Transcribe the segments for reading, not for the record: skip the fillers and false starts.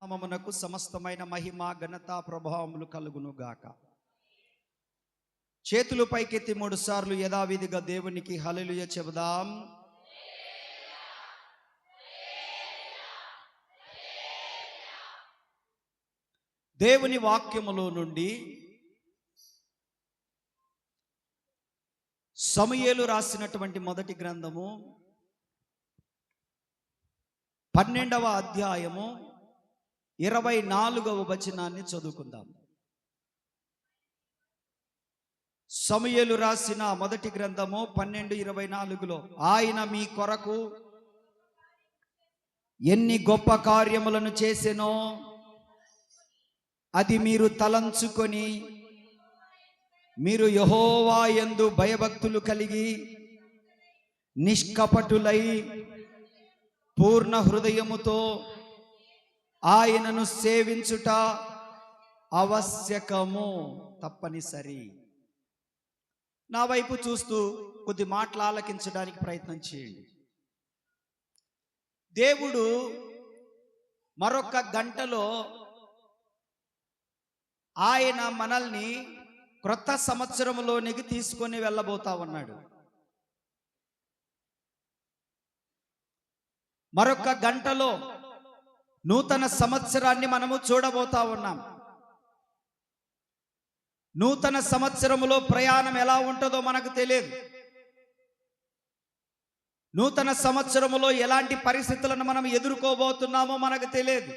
నామమునకు సమస్తమైన మహిమ ఘనత ప్రభావములు కలుగును గాక. చేతులు పైకెత్తి 3 సార్లు యథావిధిగా దేవునికి హల్లెలూయా చెబుదాం. దేవుని వాక్యములో నుండి సమూయేలు రాసినటువంటి మొదటి గ్రంథము 12వ అధ్యాయము 24వ వచనాన్ని చదువుకుందాం. సమూయేలు రాసిన మొదటి గ్రంథము 12:24లో ఆయన మీ కొరకు ఎన్ని గొప్ప కార్యములను చేసెనో అది మీరు తలంచుకొని మీరు యెహోవా యందు భయభక్తులు కలిగి నిష్కపటులై పూర్ణ హృదయముతో ఆయనను సేవించుట ఆవశ్యకము, తప్పనిసరి. నా వైపు చూస్తూ కొద్ది మాటలు ఆలకించడానికి ప్రయత్నం చేయండి. దేవుడు మరొక గంటలో ఆయన మనల్ని క్రొత్త సంవత్సరంలోనికి తీసుకొని వెళ్ళబోతా ఉన్నాడు. మరొక గంటలో నూతన సంవత్సరాన్ని మనము చూడబోతా ఉన్నాం. నూతన సంవత్సరములో ప్రయాణం ఎలా ఉంటుందో మనకు తెలియదు. నూతన సంవత్సరములో ఎలాంటి పరిస్థితులను మనం ఎదుర్కోబోతున్నామో మనకు తెలియదు.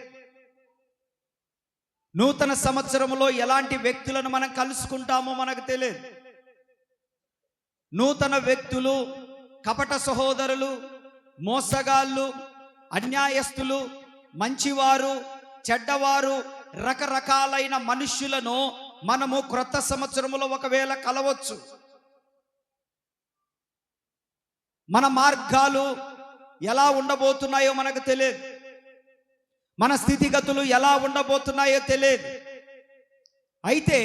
నూతన సంవత్సరములో ఎలాంటి వ్యక్తులను మనం కలుసుకుంటామో మనకు తెలియదు. నూతన వ్యక్తులు, కపట సహోదరులు, మోసగాళ్ళు, అన్యాయస్తులు, మంచివారు, చెడ్డవారు, రకరకాలైన మనుష్యులను మనము క్రొత్త సంవత్సరములో ఒకవేళ కలవచ్చు. మన మార్గాలు ఎలా ఉండబోతున్నాయో మనకు తెలియదు. మన స్థితిగతులు ఎలా ఉండబోతున్నాయో తెలియదు. అయితే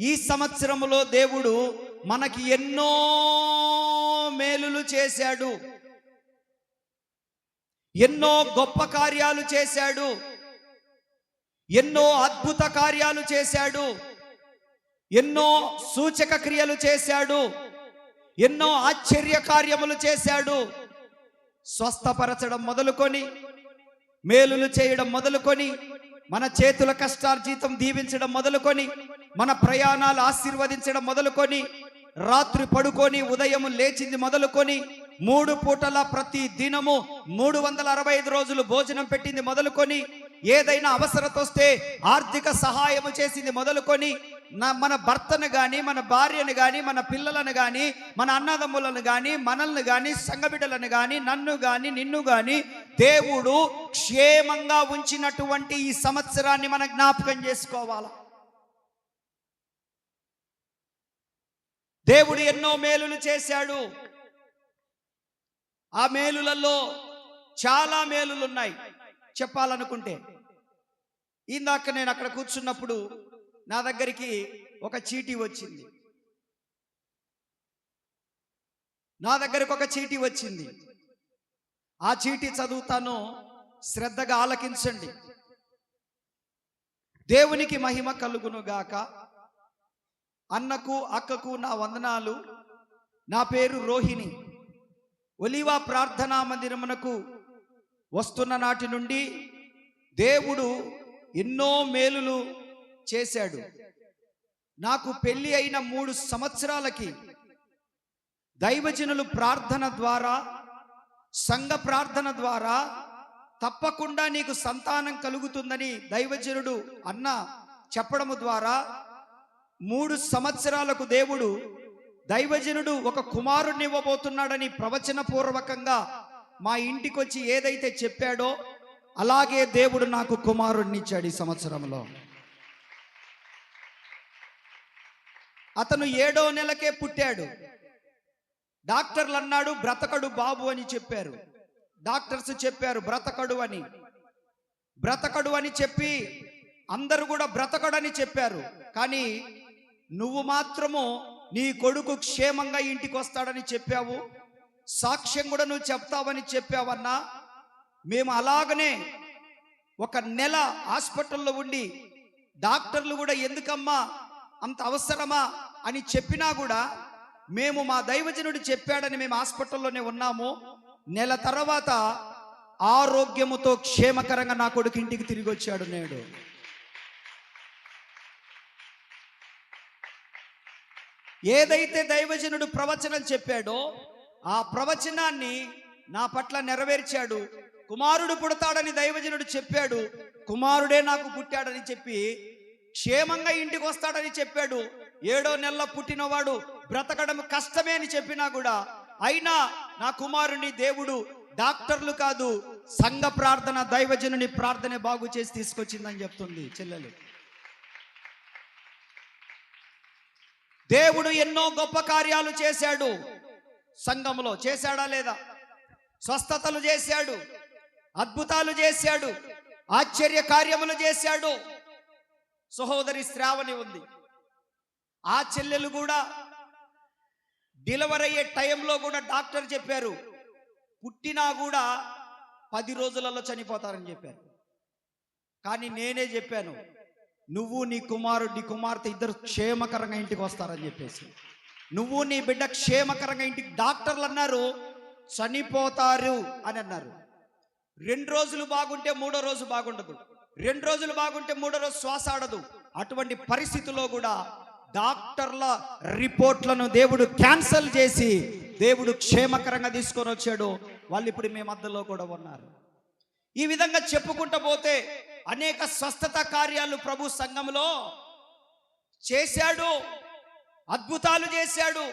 ఈ సంవత్సరములో దేవుడు మనకి ఎన్నో మేలులు చేశాడు, ఎన్నో గొప్ప కార్యాలు చేశాడు, ఎన్నో అద్భుత కార్యాలు చేశాడు, ఎన్నో సూచక క్రియలు చేశాడు, ఎన్నో ఆశ్చర్య కార్యములు చేశాడు. స్వస్థపరచడం మొదలుకొని, మేలులు చేయడం మొదలుకొని, మన చేతుల కష్టార్జితం దీవించడం మొదలుకొని, మన ప్రయాణాలు ఆశీర్వదించడం మొదలుకొని, రాత్రి పడుకొని ఉదయం లేచింది మొదలుకొని, 3 పూటల ప్రతి దినము 365 రోజులు భోజనం పెట్టింది మొదలుకొని, ఏదైనా అవసరత వస్తే ఆర్థిక సహాయము చేసింది మొదలుకొని, మన భర్తను కానీ, మన భార్యను కానీ, మన పిల్లలను కానీ, మన అన్నదమ్ములను కానీ, మనల్ని కానీ, సంఘబిడ్డలను కానీ, నన్ను కానీ, నిన్ను కానీ దేవుడు క్షేమంగా ఉంచినటువంటి ఈ సంవత్సరాన్ని మనం జ్ఞాపకం చేసుకోవాలా. దేవుడు ఎన్నో మేలులు చేశాడు. ఆ మేలులలో చాలా మేలులు ఉన్నాయి చెప్పాలనుకుంటే. ఇందాక నేను అక్కడ కూర్చున్నప్పుడు నా దగ్గరికి ఒక చీటీ వచ్చింది. ఆ చీటీ చదువుతాను, శ్రద్ధగా ఆలకించండి. దేవునికి మహిమ కలుగును గాక. అన్నకు అక్కకు నా వందనాలు. నా పేరు రోహిణి. ఒలివా ప్రార్థనా మందిరమునకు వస్తున్న నాటి నుండి దేవుడు ఎన్నో మేలులు చేశాడు. నాకు పెళ్లి అయిన 3 సంవత్సరాలకి దైవజనులు ప్రార్థన ద్వారా, సంఘ ప్రార్థన ద్వారా తప్పకుండా నీకు సంతానం కలుగుతుందని దైవజనుడు అన్న చెప్పడము ద్వారా 3 సంవత్సరాలకు దేవుడు, దైవజనుడు ఒక కుమారుడిని ఇవ్వబోతున్నాడని ప్రవచన పూర్వకంగా మా ఇంటికి వచ్చి ఏదైతే చెప్పాడో అలాగే దేవుడు నాకు కుమారుడిని ఇచ్చాడు ఈ సంవత్సరంలో. అతను 7వ నెలకే పుట్టాడు. డాక్టర్లు అన్నాడు బ్రతకడు బాబు అని చెప్పారు. డాక్టర్స్ చెప్పారు బ్రతకడు అని చెప్పి అందరూ కూడా బ్రతకడని చెప్పారు. కానీ నువ్వు మాత్రము నీ కొడుకు క్షేమంగా ఇంటికి వస్తాడని చెప్పావు. సాక్ష్యం కూడా నువ్వు చెప్తావని చెప్పావన్నా. మేము అలాగనే ఒక నెల హాస్పిటల్లో ఉండి డాక్టర్లు కూడా ఎందుకమ్మా అంత అవసరమా అని చెప్పినా కూడా మేము మా దైవజనుడు చెప్పాడని మేము హాస్పిటల్లోనే ఉన్నాము. నెల తర్వాత ఆరోగ్యముతో క్షేమకరంగా నా కొడుకు ఇంటికి తిరిగి వచ్చాడు. నేడు ఏదైతే దైవజనుడు ప్రవచనం చెప్పాడో ఆ ప్రవచనాన్ని నా పట్ల నెరవేర్చాడు. కుమారుడు పుడతాడని దైవజనుడు చెప్పాడు, కుమారుడే నాకు పుట్టాడని చెప్పి క్షేమంగా ఇంటికి వస్తాడని చెప్పాడు. 7వ నెలలో పుట్టినవాడు బ్రతకడం కష్టమే అని చెప్పినా కూడా అయినా నా కుమారుని దేవుడు డాక్టర్లు కాదు సంఘ ప్రార్థన, దైవజనుని ప్రార్థనే బాగు చేసి తీసుకొచ్చిందని చెప్తుంది చెల్లెలు. దేవుడు ఎన్నో గొప్ప కార్యాలు చేశాడు. సంఘంలో చేశాడా లేదా? స్వస్థతలు చేశాడు, అద్భుతాలు చేశాడు, ఆశ్చర్య కార్యములు చేశాడు. సహోదరి శ్రావణి ఉంది, ఆ చెల్లెలు కూడా డెలివరీ అయ్యే టైంలో కూడా డాక్టర్ చెప్పారు పుట్టినా కూడా 10 రోజులలో చనిపోతారని చెప్పారు. కానీ నేనే చెప్పాను నువ్వు నీ కుమారుడు నీ కుమార్తె ఇద్దరు క్షేమకరంగా ఇంటికి వస్తారని చెప్పేసి. నువ్వు నీ బిడ్డ క్షేమకరంగా ఇంటికి, డాక్టర్లు అన్నారు చనిపోతారు అని అన్నారు. 2 రోజులు బాగుంటే 3వ రోజు బాగుండదు, 2 రోజులు బాగుంటే 3వ రోజు శ్వాస ఆడదు. అటువంటి పరిస్థితుల్లో కూడా డాక్టర్ల రిపోర్ట్లను దేవుడు క్యాన్సల్ చేసి దేవుడు క్షేమకరంగా తీసుకొని వచ్చాడు. వాళ్ళు ఇప్పుడు మీ మధ్యలో కూడా ఉన్నారు. ఈ విధంగా చెప్పుకుంటూ పోతే అనేక స్వస్థత కార్యాలు ప్రభు సంఘంలో చేశాడు, అద్భుతాలు చేశాడు,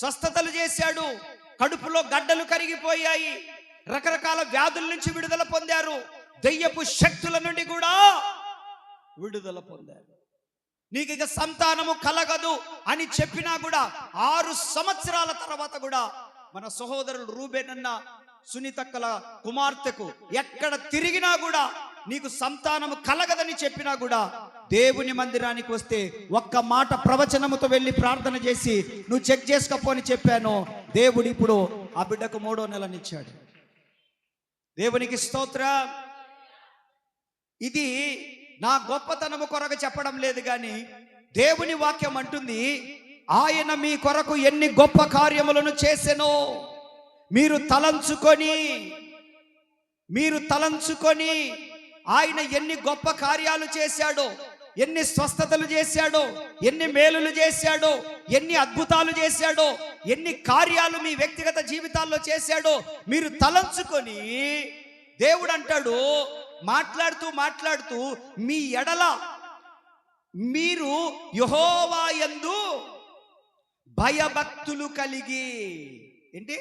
స్వస్థతలు చేశాడు. కడుపులో గడ్డలు కరిగిపోయాయి, రకరకాల వ్యాధుల నుంచి విడుదల పొందారు, దెయ్యపు శక్తుల నుండి కూడా విడుదల పొందారు. నీకు ఇక సంతానము కలగదు అని చెప్పినా కూడా 6 సంవత్సరాల తర్వాత కూడా మన సహోదరులు రూబేన్ అన్న సునీతక్కల కుమార్తెకు ఎక్కడ తిరిగినా కూడా నీకు సంతానము కలగదని చెప్పినా కూడా దేవుని మందిరానికి వస్తే ఒక్క మాట ప్రవచనముతో వెళ్ళి ప్రార్థన చేసి నువ్వు చెక్ చేసుకోపోని చెప్పాను. దేవుడు ఇప్పుడు ఆ బిడ్డకు 3వ నెలనిచ్చాడు. దేవునికి స్తోత్రం. ఇది నా గొప్పతనము కొరకు చెప్పడం లేదు, కానీ దేవుని వాక్యం అంటుంది ఆయన మీ కొరకు ఎన్ని గొప్ప కార్యములను చేసెనో మీరు తలంచుకొని ఆయన ఎన్ని గొప్ప కార్యాలు చేశాడో, ఎన్ని స్వస్థతలు చేశాడో, ఎన్ని మేలులు చేశాడో, ఎన్ని అద్భుతాలు చేశాడో, ఎన్ని కార్యాలు మీ వ్యక్తిగత జీవితాల్లో చేశాడో మీరు తలంచుకొని దేవుడు అంటాడు మాట్లాడుతూ మీ ఎడల మీరు యెహోవా యందు భయభక్తులు కలిగి, ఏంటి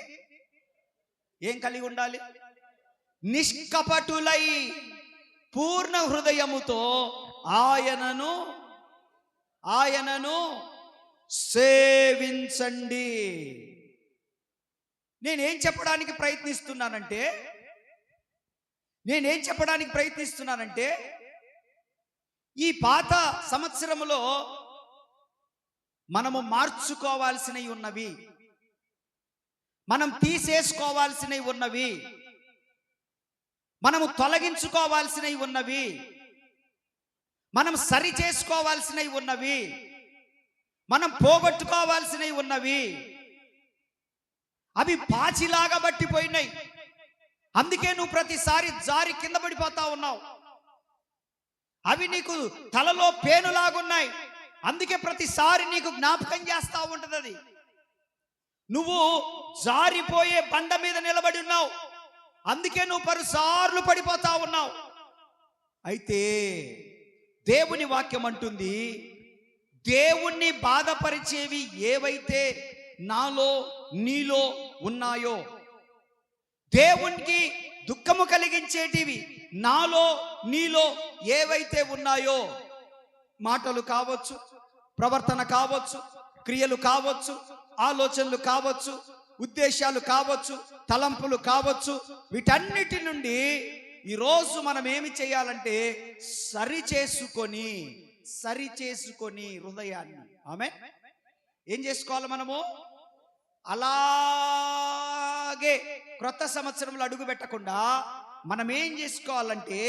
ఏం కలిగి ఉండాలి? నిష్కపటులై పూర్ణ హృదయముతో ఆయనను సేవించండి. నేనేం చెప్పడానికి ప్రయత్నిస్తున్నానంటే ఈ పాత సంవత్సరములో మనము మార్చుకోవాల్సినవి ఉన్నవి, మనం తీసేసుకోవాల్సినవి ఉన్నవి, మనము తొలగించుకోవాల్సినవి ఉన్నవి, మనం సరి చేసుకోవాల్సినవి ఉన్నవి, మనం పోగొట్టుకోవాల్సినవి ఉన్నవి. అవి పాచిలాగా బట్టిపోయినాయి. అందుకే నువ్వు ప్రతిసారి జారి కింద పడిపోతా ఉన్నావు. అవి నీకు తలలో పేనులాగున్నాయి. అందుకే ప్రతిసారి నీకు జ్ఞాపకం చేస్తా ఉంటుంది. అది నువ్వు జారిపోయే బండ మీద నిలబడి ఉన్నావు. అందుకే నువ్వు పలుసార్లు పడిపోతా ఉన్నావు. అయితే దేవుని వాక్యం అంటుంది దేవుణ్ణి బాధపరిచేవి ఏవైతే నాలో నీలో ఉన్నాయో, దేవునికి దుఃఖము కలిగించేటివి నాలో నీలో ఏవైతే ఉన్నాయో, మాటలు కావచ్చు, ప్రవర్తన కావచ్చు, క్రియలు కావచ్చు, ఆలోచనలు కావచ్చు, ఉద్దేశాలు కావచ్చు, తలంపులు కావచ్చు, వీటన్నిటి నుండి ఈరోజు మనం ఏమి చేయాలంటే సరిచేసుకొని హృదయాన్ని ఆమె ఏం చేసుకోవాలి? మనము అలాగే క్రొత్త సంవత్సరంలో అడుగు పెట్టకుండా మనం ఏం చేసుకోవాలంటే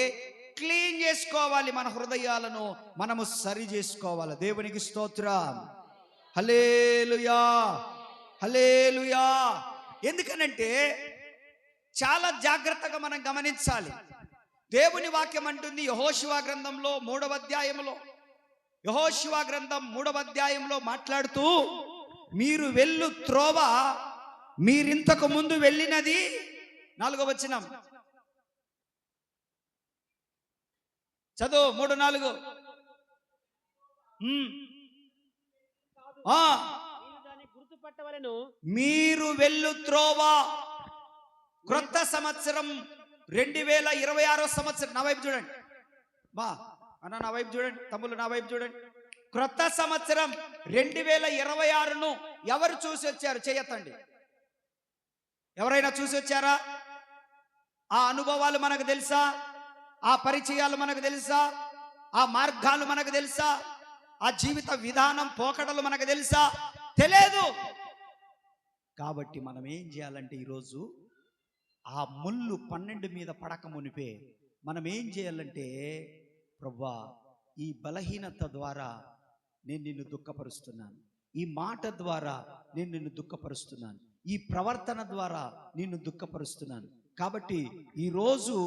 క్లీన్ చేసుకోవాలి, మన హృదయాలను మనము సరి చేసుకోవాలి. దేవునికి స్తోత్రం. హల్లెలూయా, హల్లెలూయా. ఎందుకనంటే చాలా జాగ్రత్తగా మనం గమనించాలి. దేవుని వాక్యం అంటుంది యెహోషువ గ్రంథంలో 3వ అధ్యాయంలో, యెహోషువ గ్రంథం 3వ అధ్యాయంలో మాట్లాడుతూ, మీరు వెళ్ళు త్రోవ మీరింతకు ముందు వెళ్ళినది, 4వ వచనం చదువు, 3:4. మీరు వెళ్ళు త్రోవ. క్రొత్త సంవత్సరం 2026 సంవత్సరం. నా వైపు చూడండి బా అన్న, నా వైపు చూడండి తమ్ముళ్ళు, నా వైపు చూడండి. క్రొత్త సంవత్సరం 2026ను ఎవరు చూసి వచ్చారు? చేయొద్దండి. ఎవరైనా చూసి వచ్చారా? ఆ అనుభవాలు మనకు తెలుసా? ఆ పరిచయాలు మనకు తెలుసా? ఆ మార్గాలు మనకు తెలుసా? ఆ జీవిత విధానం పోకడలు మనకు తెలుసా? తెలియదు. కాబట్టి మనం ఏం చేయాలంటే ఈరోజు ఆ ముళ్ళు 12 మీద పడక మునిపే మనం ఏం చేయాలంటే, ప్రభువా ఈ బలహీనత ద్వారా నేను నిన్ను దుఃఖపరుస్తున్నాను, ఈ మాట ద్వారా నేను నిన్ను దుఃఖపరుస్తున్నాను, ఈ ప్రవర్తన ద్వారా నిన్ను దుఃఖపరుస్తున్నాను. కాబట్టి ఈరోజు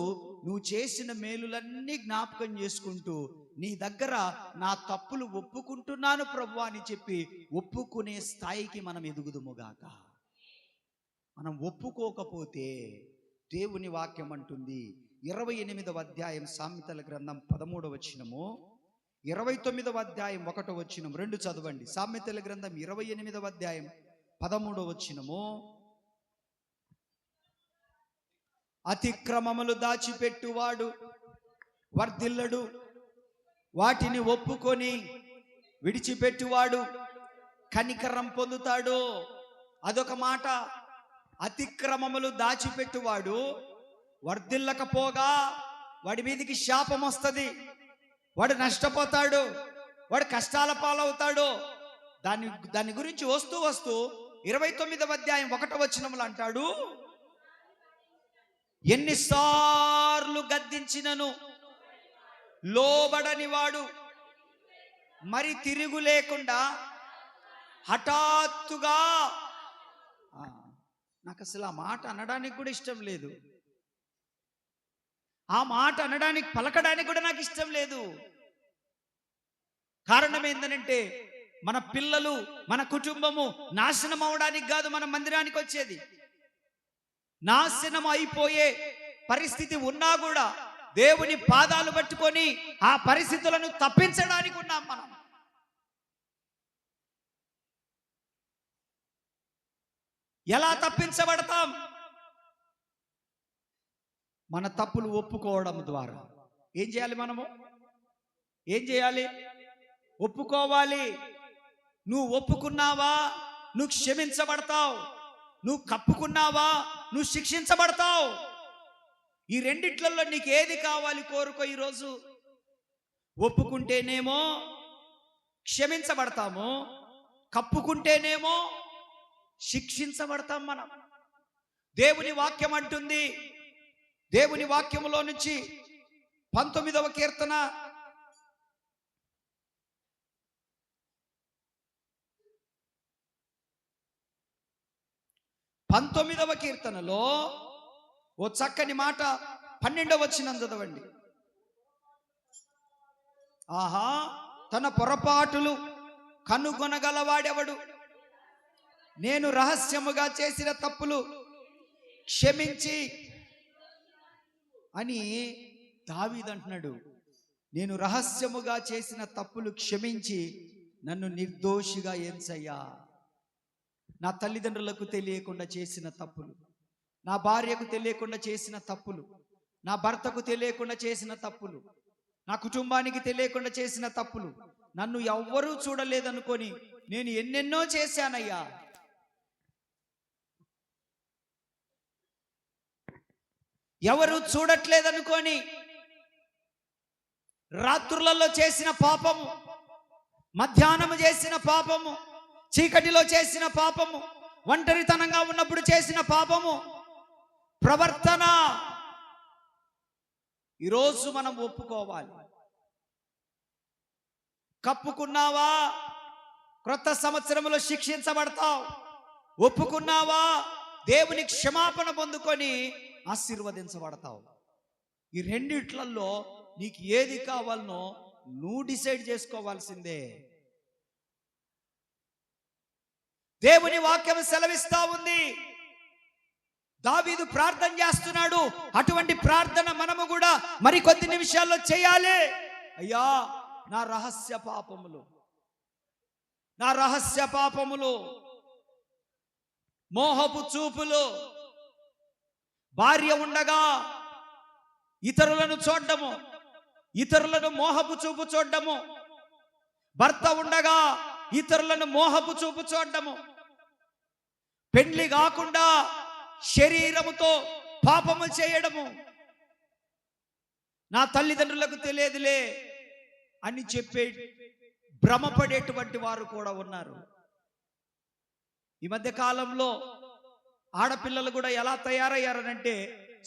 నువ్వు చేసిన మేలులన్నీ జ్ఞాపకం చేసుకుంటూ నీ దగ్గర నా తప్పులు ఒప్పుకుంటున్నాను ప్రభువా అని చెప్పి ఒప్పుకునే స్థాయికి మనం ఎదుగుదుముగాక. మనం ఒప్పుకోకపోతే దేవుని వాక్యం అంటుంది 28వ అధ్యాయం సామెతల గ్రంథం 13వ వచనము, 29వ అధ్యాయం 1వ వచనం 2 చదవండి. సామెతల గ్రంథం 28వ అధ్యాయం 13వ వచనము, అతిక్రమములు దాచిపెట్టువాడు వర్ధిల్లడు, వాటిని ఒప్పుకొని విడిచిపెట్టువాడు కనికరం పొందుతాడు. అదొక మాట. అతిక్రమములు దాచిపెట్టువాడు వర్ధిల్లకపోగా వాడి మీదికి శాపం వస్తుంది, వాడు నష్టపోతాడు, వాడు కష్టాల పాలవుతాడు. దాని గురించి వస్తూ 29వ అధ్యాయం 1వ వచనములు అంటాడు, ఎన్నిసార్లు గద్దించినను లోబడని వాడు మరి తిరుగు లేకుండా హఠాత్తుగా. నాకు అసలు ఆ మాట అనడానికి కూడా ఇష్టం లేదు, ఆ మాట అనడానికి పలకడానికి కూడా నాకు ఇష్టం లేదు. కారణం ఏంటంటే మన పిల్లలు, మన కుటుంబము నాశనం అవడానికి కాదు మనం మందిరానికి వచ్చేది. నాశనం అయిపోయే పరిస్థితి ఉన్నా కూడా దేవుని పాదాలు పట్టుకొని ఆ పరిస్థితులను తప్పించడానికి ఉన్నాం మనం. ఎలా తప్పించబడతాం? మన తప్పులు ఒప్పుకోవడం ద్వారా. ఏం చేయాలి? మనము ఏం చేయాలి? ఒప్పుకోవాలి. నువ్వు ఒప్పుకున్నావా నువ్వు క్షమించబడతావు, నువ్వు కప్పుకున్నావా నువ్వు శిక్షించబడతావు. ఈ రెండిట్లలో నీకు ఏది కావాలి కోరుకో. ఈరోజు ఒప్పుకుంటేనేమో క్షమించబడతాము, కప్పుకుంటేనేమో శిక్షించబడతాం మనం. దేవుని వాక్యం అంటుంది, దేవుని వాక్యములో నుంచి 19వ కీర్తన 19వ కీర్తనలో ఓ చక్కని మాట 12వ వచనం చదవండి. ఆహా, తన పొరపాటులు కనుగొనగలవాడెవడు? నేను రహస్యముగా చేసిన తప్పులు క్షమించి అని దావీదు అంటున్నాడు. నేను రహస్యముగా చేసిన తప్పులు క్షమించి నన్ను నిర్దోషిగా ఎంచయ్యా. నా తల్లిదండ్రులకు తెలియకుండా చేసిన తప్పులు, నా భార్యకు తెలియకుండా చేసిన తప్పులు, నా భర్తకు తెలియకుండా చేసిన తప్పులు, నా కుటుంబానికి తెలియకుండా చేసిన తప్పులు, నన్ను ఎవ్వరూ చూడలేదనుకొని నేను ఎన్నెన్నో చేశానయ్యా. ఎవరు చూడట్లేదనుకొని రాత్రులలో చేసిన పాపము, మధ్యాహ్నము చేసిన పాపము, చీకటిలో చేసిన పాపము, ఒంటరితనంగా ఉన్నప్పుడు చేసిన పాపము, ప్రవర్తన, ఈరోజు మనం ఒప్పుకోవాలి. కప్పుకున్నావా, క్రొత్త సంవత్సరంలో శిక్షించబడతావు. ఒప్పుకున్నావా, దేవుని క్షమాపణ పొందుకొని ఆశీర్వదించబడతావు. ఈ రెండిట్లలో నీకు ఏది కావాలనో నువ్వు డిసైడ్ చేసుకోవాల్సిందే. దేవుని వాక్యం సెలవిస్తా ఉంది. దావీదు ప్రార్థన చేస్తున్నాడు. అటువంటి ప్రార్థన మనము కూడా మరికొద్ది నిమిషాల్లో చేయాలి. అయ్యా, నా రహస్య పాపములు, మోహపు చూపులు, భార్య ఉండగా ఇతరులను చూడడము, ఇతరులను మోహపు చూపు చూడడము, భర్త ఉండగా ఇతరులను మోహపు చూపు చూడడము, పెండ్లి కాకుండా శరీరముతో పాపము చేయడము, నా తల్లిదండ్రులకు తెలియదులే అని చెప్పే భ్రమపడేటువంటి వారు కూడా ఉన్నారు. ఈ మధ్య కాలంలో ఆడపిల్లలు కూడా ఎలా తయారయ్యారనంటే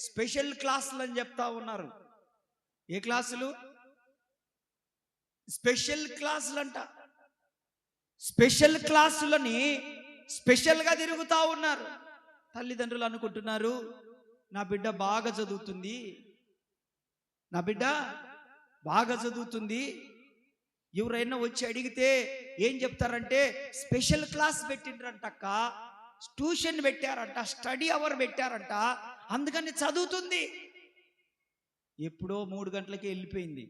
స్పెషల్ క్లాసులు అని చెప్తా ఉన్నారు. ఏ క్లాసులు? స్పెషల్ క్లాసులు అంట. స్పెషల్ క్లాసులని స్పెషల్గా తిరుగుతా ఉన్నారు. తల్లిదండ్రులు అనుకుంటున్నారు, నా బిడ్డ బాగా చదువుతుంది, నా బిడ్డ బాగా చదువుతుంది. ఎవరైనా వచ్చి అడిగితే ఏం చెప్తారంటే స్పెషల్ క్లాస్ పెట్టిండ్రంటక్క, ట్యూషన్ పెట్టారంట, స్టడీ అవర్ పెట్టారంట, అందుకని చదువుతుంది. ఎప్పుడో 3 గంటలకే వెళ్ళిపోయింది,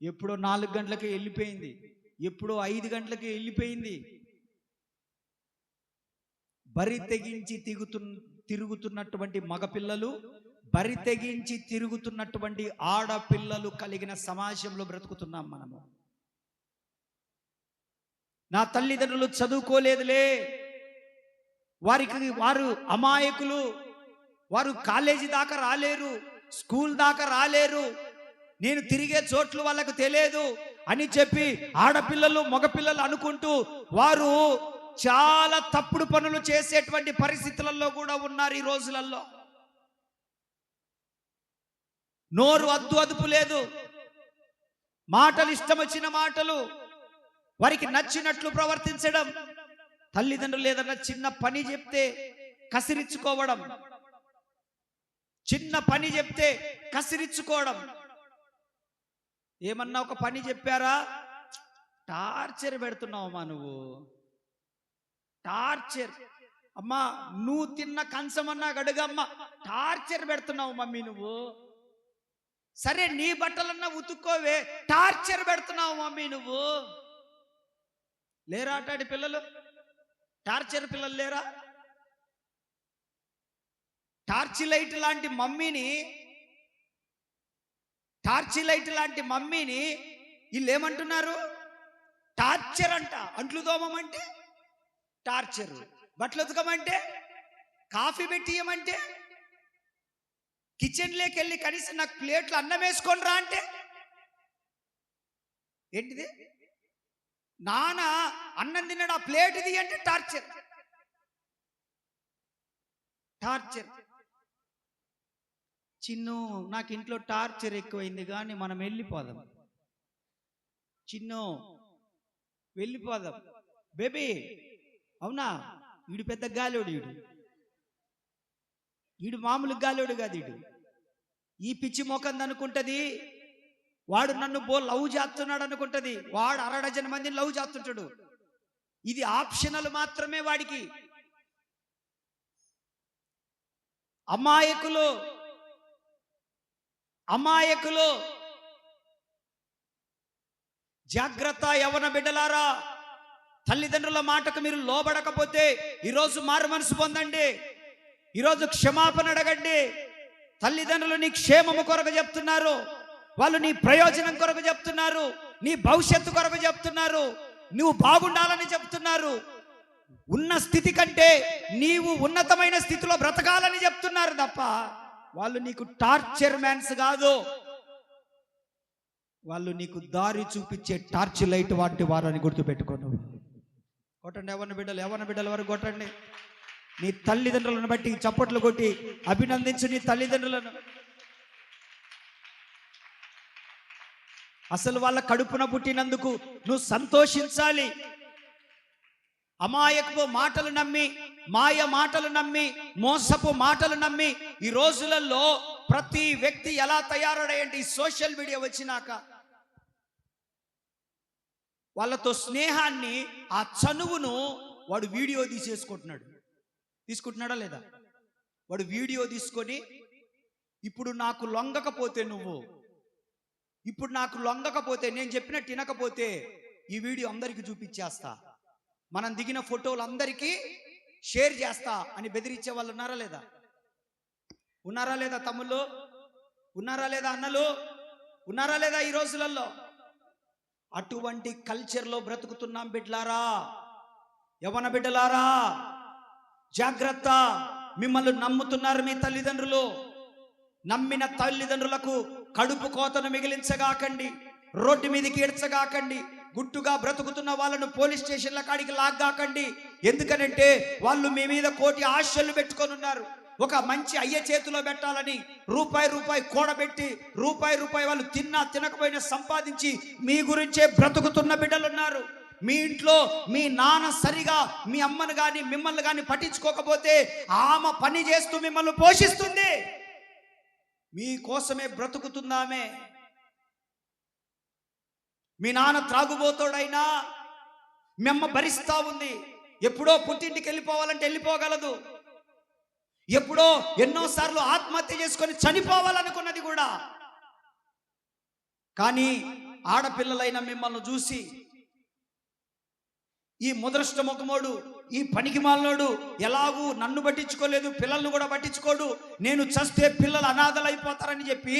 ఎప్పుడో 4 గంటలకే వెళ్ళిపోయింది, ఎప్పుడో 5 గంటలకే వెళ్ళిపోయింది. బరి తెగించి తిరుగుతున్నటువంటి మగపిల్లలు, బరి తెగించి తిరుగుతున్నటువంటి ఆడపిల్లలు కలిగిన సమాజంలో బ్రతుకుతున్నాం మనము. నా తల్లిదండ్రులు చదువుకోలేదులే, వారు అమాయకులు, వారు కాలేజీ దాకా రాలేరు, స్కూల్ దాకా రాలేరు, నేను తిరిగే చోట్లు వాళ్ళకు తెలియదు అని చెప్పి ఆడపిల్లలు మగపిల్లలు అనుకుంటూ వారు చాలా తప్పుడు పనులు చేసేటువంటి పరిస్థితులలో కూడా ఉన్నారు ఈ రోజులలో. నోరు అదుపు లేదు, మాటలు ఇష్టం వచ్చిన మాటలు, వారికి నచ్చినట్లు ప్రవర్తించడం, తల్లిదండ్రులు ఏదన్నా చిన్న పని చెప్తే కసిరించుకోవడం, చిన్న పని చెప్తే కసిరించుకోవడం. ఏమన్నా ఒక పని చెప్పారా, టార్చర్ పెడుతున్నావమ్మా నువ్వు, టార్చర్. అమ్మా నువ్వు తిన్న కంచమన్నా గడుగమ్మా, టార్చర్ పెడుతున్నావు మమ్మీ నువ్వు. సరే నీ బట్టలన్నా ఉతుక్కోవే, టార్చర్ పెడుతున్నావు మమ్మీ నువ్వు. లేరా అటాడి పిల్లలు? టార్చర్ పిల్లలు లేరా? టార్చి లైట్ లాంటి మమ్మీని వీళ్ళు ఏమంటున్నారు? టార్చర్ అంట. అంట్లు తోమమంటే టార్చర్, బట్టలు ఉతకమంటే, కాఫీ పెట్టియమంటే, కిచెన్లోకి వెళ్ళి కనీసం నాకు ప్లేట్లు అన్నం వేసుకొని రా అంటే ఏంటిది? నాన్న అన్నం తిన్నాడు, ఆ ప్లేట్ ఇది అంటే టార్చర్. చిన్ను, నాకు ఇంట్లో టార్చర్ ఎక్కువైంది కానీ మనం వెళ్ళిపోదాం. చిన్ను వెళ్ళిపోదాం. బేబీ అవునా, వీడు పెద్ద గాలోడు, వీడు మామూలు గాలోడు కాదు. ఈ పిచ్చి మోకంది అనుకుంటది వాడు నన్ను లవ్ చేస్తున్నాడు అనుకుంటది. వాడు 6 డజన్ మందిని లవ్ చేస్తుంటాడు. ఇది ఆప్షనల్ మాత్రమే వాడికి. అమాయకులు జాగ్రత్త. యవ్వన బిడ్డలారా, తల్లిదండ్రుల మాటకు మీరు లోబడకపోతే ఈరోజు మారు మనసు పొందండి, ఈరోజు క్షమాపణ అడగండి. తల్లిదండ్రులు నీ క్షేమము కొరకు చెప్తున్నారు, వాళ్ళు నీ ప్రయోజనం కొరకు చెప్తున్నారు, నీ భవిష్యత్తు కొరకు చెప్తున్నారు, నువ్వు బాగుండాలని చెప్తున్నారు. ఉన్న స్థితి కంటే నీవు ఉన్నతమైన స్థితిలో బ్రతకాలని చెప్తున్నారు తప్ప వాళ్ళు నీకు టార్చర్ మ్యాన్స్ కాదు. వాళ్ళు నీకు దారి చూపించే టార్చ్ లైట్ వంటి వారని గుర్తుపెట్టుకోను. కొట్టండి యవ్వన బిడ్డల వరకు కొట్టండి. నీ తల్లిదండ్రులను బట్టి చప్పట్లు కొట్టి అభినందించు నీ తల్లిదండ్రులను. అసలు వాళ్ళ కడుపున పుట్టినందుకు నువ్వు సంతోషించాలి. అమాయకపు మాటలు నమ్మి, మాయ మాటలు నమ్మి, మోసపు మాటలు నమ్మి ఈ రోజులలో ప్రతి వ్యక్తి ఎలా తయారయ్యండి ఈ సోషల్ మీడియా వచ్చినాక. వాళ్ళతో స్నేహాన్ని, ఆ చనువును వాడు వీడియో తీసుకుంటున్నాడా లేదా? వాడు వీడియో తీసుకొని ఇప్పుడు నాకు లొంగకపోతే నేను చెప్పినట్టు వినకపోతే ఈ వీడియో అందరికీ చూపించేస్తా, మనం దిగిన ఫోటోలు అందరికీ షేర్ చేస్తా అని బెదిరించే వాళ్ళు ఉన్నారా లేదా? ఉన్నారా లేదా తమ్ముళ్ళు? ఉన్నారా లేదా అన్నలు? ఉన్నారా లేదా ఈ రోజులలో? అటువంటి కల్చర్లో బ్రతుకుతున్నాం బిడ్డలారా, యవ్వన బిడ్డలారా, జాగ్రత్త. మిమ్మల్ని నమ్ముతున్నారు మీ తల్లిదండ్రులు. నమ్మిన తల్లిదండ్రులకు కడుపు కోతను మిగిలించగాకండి, రోడ్డు మీదకి ఏడ్చగాకండి, గుట్టుగా బ్రతుకుతున్న వాళ్ళను పోలీస్ స్టేషన్ల కాడికి లాగ్గాకండి. ఎందుకనంటే వాళ్ళు మీ మీద కోటి ఆశలు పెట్టుకొని ఉన్నారు. ఒక మంచి అయ్య చేతిలో పెట్టాలని రూపాయి కూడబెట్టి రూపాయి వాళ్ళు తిన్నా తినకపోయినా సంపాదించి మీ గురించే బ్రతుకుతున్న బిడ్డలున్నారు. మీ ఇంట్లో మీ నాన్న సరిగా మీ అమ్మను కానీ మిమ్మల్ని కానీ పట్టించుకోకపోతే ఆమె పని చేస్తూ మిమ్మల్ని పోషిస్తుంది. మీకోసమే బ్రతుకుతుందామే. మీ నాన్న త్రాగుబోతోడైనా మీ అమ్మ భరిస్తా ఉంది. ఎప్పుడో పుట్టింటికి వెళ్ళిపోవాలంటే వెళ్ళిపోగలదు. ఎప్పుడో ఎన్నోసార్లు ఆత్మహత్య చేసుకొని చనిపోవాలనుకున్నది కూడా. కానీ ఆడపిల్లలైన మిమ్మల్ని చూసి ఈ ముదృష్ట ముఖమోడు, ఈ పనికి మాలినోడు ఎలాగూ నన్ను పట్టించుకోలేదు, పిల్లల్ని కూడా పట్టించుకోడు, నేను చస్తే పిల్లలు అనాథలైపోతారని చెప్పి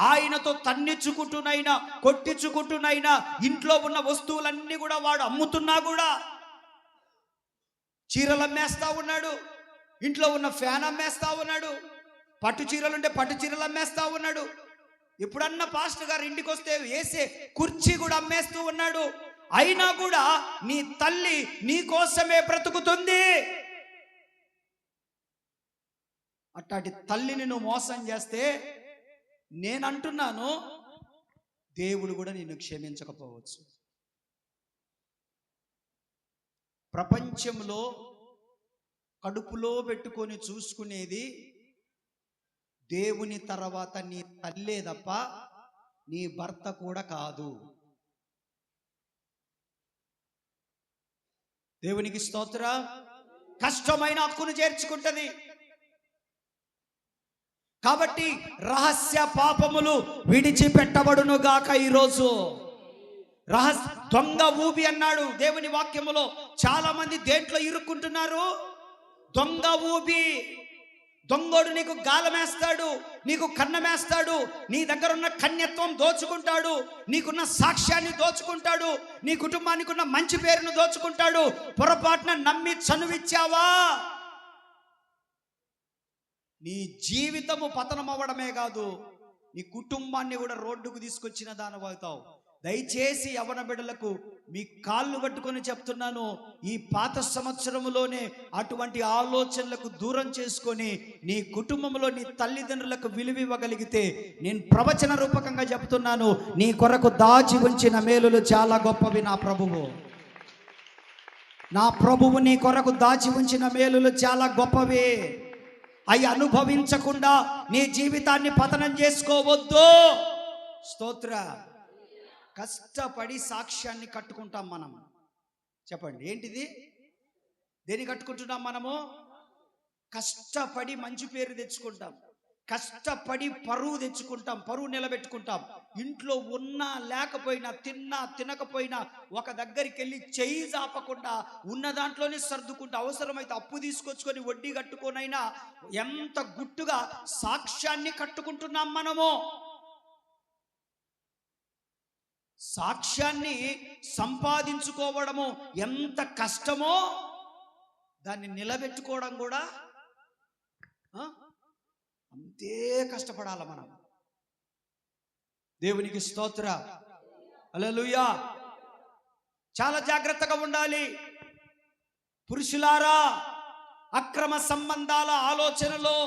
ఆయనతో తన్నిచ్చుకుంటూనైనా కొట్టించుకుంటూనైనా ఇంట్లో ఉన్న వస్తువులన్నీ కూడా వాడు అమ్ముతున్నా కూడా చీరలు అమ్మేస్తా ఉన్నాడు, ఇంట్లో ఉన్న ఫ్యాన్ అమ్మేస్తా ఉన్నాడు, పట్టు చీరలుంటే పట్టు చీరలు అమ్మేస్తా ఉన్నాడు. ఎప్పుడన్నా పాస్టర్ గారు ఇంటికి వస్తే వేసే కుర్చీ కూడా అమ్మేస్తూ ఉన్నాడు. అయినా కూడా నీ తల్లి నీ కోసమే బ్రతుకుతుంది. అట్లాంటి తల్లిని నువ్వు మోసం చేస్తే నేనంటున్నాను, దేవుడు కూడా నిన్ను క్షమించకపోవచ్చు. ప్రపంచంలో కడుపులో పెట్టుకొని చూసుకునేది దేవుని తర్వాత నీ తల్లే తప్ప నీ భర్త కూడా కాదు. దేవునికి స్తోత్ర. కష్టమైన హక్కును చేర్చుకుంటది. కాబట్టి రహస్య పాపములు విడిచిపెట్టబడును గాక. ఈరోజు దొంగ ఊబి అన్నాడు దేవుని వాక్యములో. చాలా మంది దేంట్లో ఇరుక్కుంటున్నారు? దొంగ ఊబి. దొంగోడు నీకు గాలమేస్తాడు, నీకు కన్నమేస్తాడు, నీ దగ్గర ఉన్న కన్యత్వం దోచుకుంటాడు, నీకున్న సాక్ష్యాన్ని దోచుకుంటాడు, నీ కుటుంబానికి ఉన్న మంచి పేరును దోచుకుంటాడు. పొరపాటున నమ్మి చనువిచ్చావా నీ జీవితము పతనం అవ్వడమే కాదు, నీ కుటుంబాన్ని కూడా రోడ్డుకు తీసుకొచ్చిన దానవుతావు. దయచేసి యవ్వన బిడ్డలకు మీ కాళ్ళు పట్టుకొని చెప్తున్నాను, ఈ పాత సంవత్సరములోనే అటువంటి ఆలోచనలకు దూరం చేసుకొని నీ కుటుంబంలో నీ తల్లిదండ్రులకు విలువ ఇవ్వగలిగితే, నేను ప్రవచన రూపకంగా చెప్తున్నాను, నీ కొరకు దాచి ఉంచిన మేలులు చాలా గొప్పవి. నా ప్రభువు నీ కొరకు దాచి ఉంచిన మేలులు చాలా గొప్పవి. అవి అనుభవించకుండా నీ జీవితాన్ని పతనం చేసుకోవద్దు. స్తోత్ర. కష్టపడి సాక్ష్యాన్ని కట్టుకుంటాం మనం. చెప్పండి, ఏంటిది? దేని కట్టుకుంటున్నాం మనము? కష్టపడి మంచి పేరు తెచ్చుకుంటాం, కష్టపడి పరువు తెచ్చుకుంటాం, పరువు నిలబెట్టుకుంటాం. ఇంట్లో ఉన్నా లేకపోయినా, తిన్నా తినకపోయినా ఒక దగ్గరికి వెళ్ళి చెయ్యి జాపకుండా ఉన్న దాంట్లోనే సర్దుకుంటా, అవసరమైతే అప్పు తీసుకొచ్చుకొని వడ్డీ కట్టుకోనైనా ఎంత గుట్టుగా సాక్ష్యాన్ని కట్టుకుంటున్నాం మనము. సాక్ష్యాన్ని సంపాదించుకోవడము ఎంత కష్టమో దాన్ని నిలబెట్టుకోవడం కూడా అంతే కష్టపడాలి మనం. దేవునికి స్తోత్ర. హల్లెలూయా. చాలా జాగ్రత్తగా ఉండాలి పురుషులారా. అక్రమ సంబంధాల ఆలోచనలో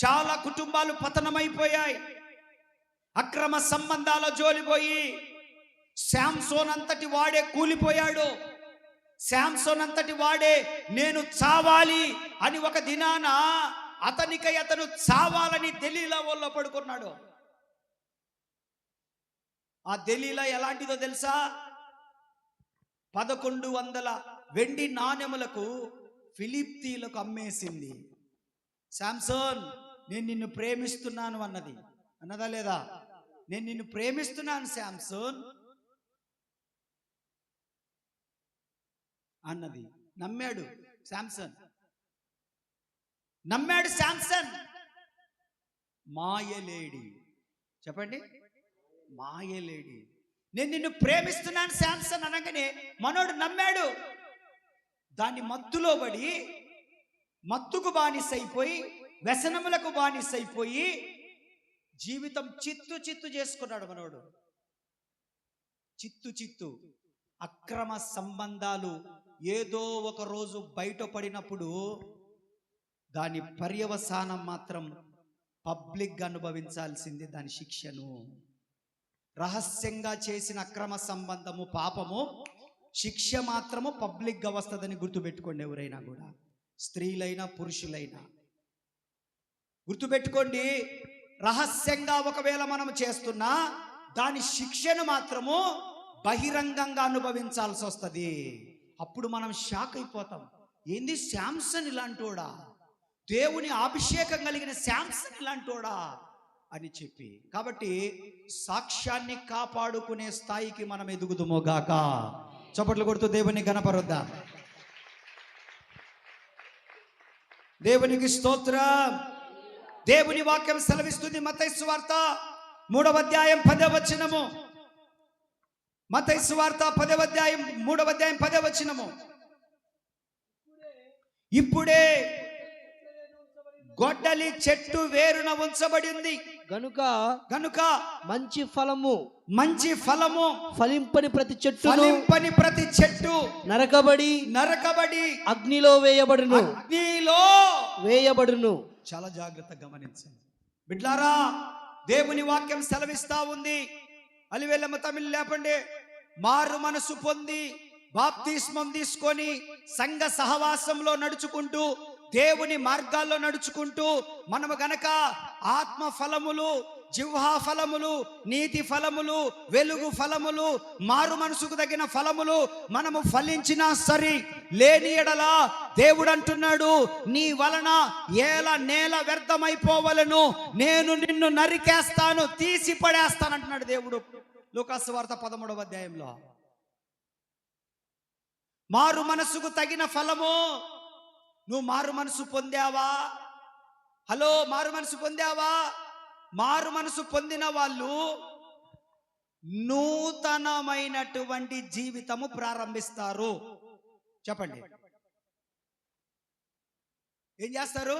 చాలా కుటుంబాలు పతనమైపోయాయి. అక్రమ సంబంధాల జోలిపోయి శాంసోన్ అంతటి వాడే కూలిపోయాడు. శాంసోన్ అంతటి వాడే నేను చావాలి అని ఒక దినాన అతనికై అతను చావాలని దెలీలా వల్ల పడుకున్నాడు. ఆ దెలీలా ఎలాంటిదో తెలుసా? 1100 వెండి నాణెములకు ఫిలిప్తీలకు అమ్మేసింది. శాంసోన్, నేను నిన్ను ప్రేమిస్తున్నాను అన్నదా లేదా? నేను నిన్ను ప్రేమిస్తున్నాను శాంసోన్ అన్నది. నమ్మాడు శాంసన్. మాయలేడి. చెప్పండి, మాయలేడి. నేను నిన్ను ప్రేమిస్తున్నాను శాంసన్ అనగానే మనోడు నమ్మాడు. దాని మత్తులో పడి మత్తుకు బానిసైపోయి, వ్యసనములకు బానిసైపోయి జీవితం చిత్తు చేసుకున్నాడు మనోడు. చిత్తు అక్రమ సంబంధాలు ఏదో ఒక రోజు బయటపడినప్పుడు దాని పర్యవసానం మాత్రం పబ్లిక్గా అనుభవించాల్సింది దాని శిక్షను. రహస్యంగా చేసిన అక్రమ సంబంధము పాపము, శిక్ష మాత్రము పబ్లిక్గా వస్తుందని గుర్తుపెట్టుకోండి. ఎవరైనా కూడా, స్త్రీలైనా పురుషులైనా గుర్తుపెట్టుకోండి. రహస్యంగా ఒకవేళ మనం చేస్తున్నా దాని శిక్షను మాత్రము బహిరంగంగా అనుభవించాల్సి వస్తుంది. అప్పుడు మనం షాక్ అయిపోతాం. ఏంది శాంసన్ ఇలాంటోడా, దేవుని అభిషేకం కలిగిన శాంసన్ ఇలాంటోడా అని చెప్పి. కాబట్టి సాక్ష్యాన్ని కాపాడుకునే స్థాయికి మనం ఎదుగుదుమోగాక. చప్పట్లు కొడుతూ దేవుని ఘనపరుద్దాం. దేవునికి స్తోత్రం. దేవుని వాక్యం సెలవిస్తుంది. మత్తయి సువార్త 3వ అధ్యాయం 10వ వచనము. మత్తయి సువార్త 3వ అధ్యాయం 10వ వచనము. ఇప్పుడే గొడ్డలి చెట్టు వేరున ఉంచబడి ఉంది గనుక మంచి ఫలము ఫలింపని ప్రతి చెట్టు నరకబడి అగ్నిలో వేయబడును. చాలా జాగ్రత్తగా గమనించండి బిడ్లారా. దేవుని వాక్యం సెలవిస్తా ఉంది. అలివేలమ్మ తమిళ్ లేపండి. మారు మనసు పొంది బాప్తిస్మం తీసుకొని సంఘ సహవాసంలో నడుచుకుంటూ, దేవుని మార్గాల్లో నడుచుకుంటూ మనము గనక ఆత్మ ఫలములు, జిహ్వా ఫలములు, నీతి ఫలములు, వెలుగు ఫలములు, మారు మనసుకు తగిన ఫలములు మనము ఫలించినా సరి, లేని ఎడల దేవుడు అంటున్నాడు, నీ వలన నేల వ్యర్థమైపోవలను, నేను నిన్ను నరికేస్తాను, తీసి పడేస్తాను అంటున్నాడు దేవుడు లూకాసు వార్త 13వ అధ్యాయంలో. మారు మనసుకు తగిన ఫలము. నువ్వు మారు మనసు పొందావా? హలో, మారు మనసు పొందావా? మారు మనసు పొందిన వాళ్ళు నూతనమైనటువంటి జీవితము ప్రారంభిస్తారు. చెప్పండి, ఏం చేస్తారు?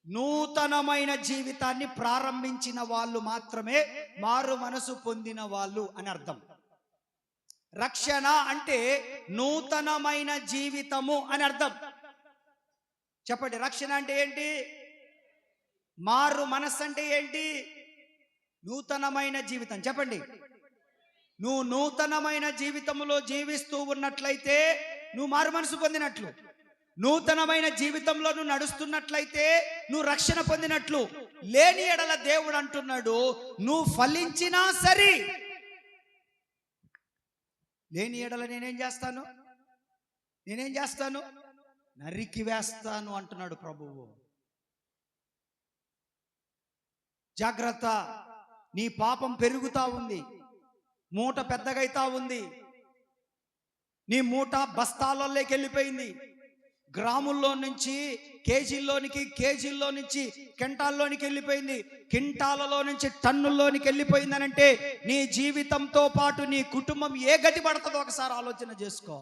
నూతనమైన జీవితాన్ని ప్రారంభించిన వాళ్ళు మాత్రమే మారు మనసు పొందిన వాళ్ళు అని అర్థం. రక్షణ అంటే నూతనమైన జీవితము అని అర్థం. చెప్పండి, రక్షణ అంటే ఏంటి? మారు మనస్సు అంటే ఏంటి? నూతనమైన జీవితం. చెప్పండి, నువ్వు నూతనమైన జీవితంలో జీవిస్తూ ఉన్నట్లయితే నువ్వు మారు మనసు పొందినట్లు. నూతనమైన జీవితంలో నువ్వు నడుస్తున్నట్లయితే నువ్వు రక్షణ పొందినట్లు. లేని ఎడల దేవుడు అంటున్నాడు, నువ్వు ఫలించినా సరి, లేని ఎడల నేనేం చేస్తాను? నరికి వేస్తాను అంటున్నాడు ప్రభువు. జాగ్రత్త, నీ పాపం పెరుగుతా ఉంది, మూట పెద్దగైతా ఉంది. నీ మూట బస్తాలలోకి వెళ్ళిపోయింది. గ్రాముల్లో నుంచి కేజీల్లోనికి, కేజీల్లో నుంచి కింటాల్లోనికి వెళ్ళిపోయింది, కింటాలలో నుంచి టన్నుల్లోనికి వెళ్ళిపోయింది. అంటే నీ జీవితంతో పాటు నీ కుటుంబం ఏ గతి పడుతుందో ఒకసారి ఆలోచన చేసుకో.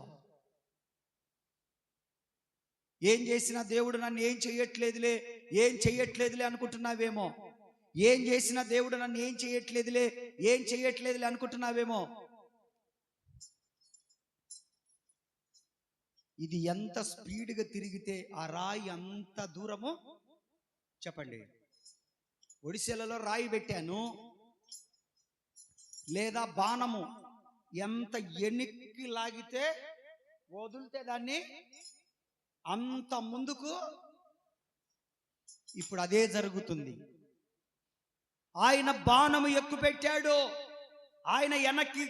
ఏం చేసినా దేవుడు నన్ను ఏం చెయ్యట్లేదులే అనుకుంటున్నావేమో. ఏం చేసినా దేవుడు నన్ను ఏం చెయ్యట్లేదులే అనుకుంటున్నావేమో. ఇది ఎంత స్పీడ్గా తిరిగితే ఆ రాయి అంత దూరము. చెప్పండి, ఒడిశలలో రాయి పెట్టాను లేదా బాణము ఎంత ఎనికి లాగితే వదిలితే దాన్ని అంత ముందుకు. ఇప్పుడు అదే జరుగుతుంది. ఆయన బాణము ఎక్కుపెట్టాడు. ఆయన వెనక్కి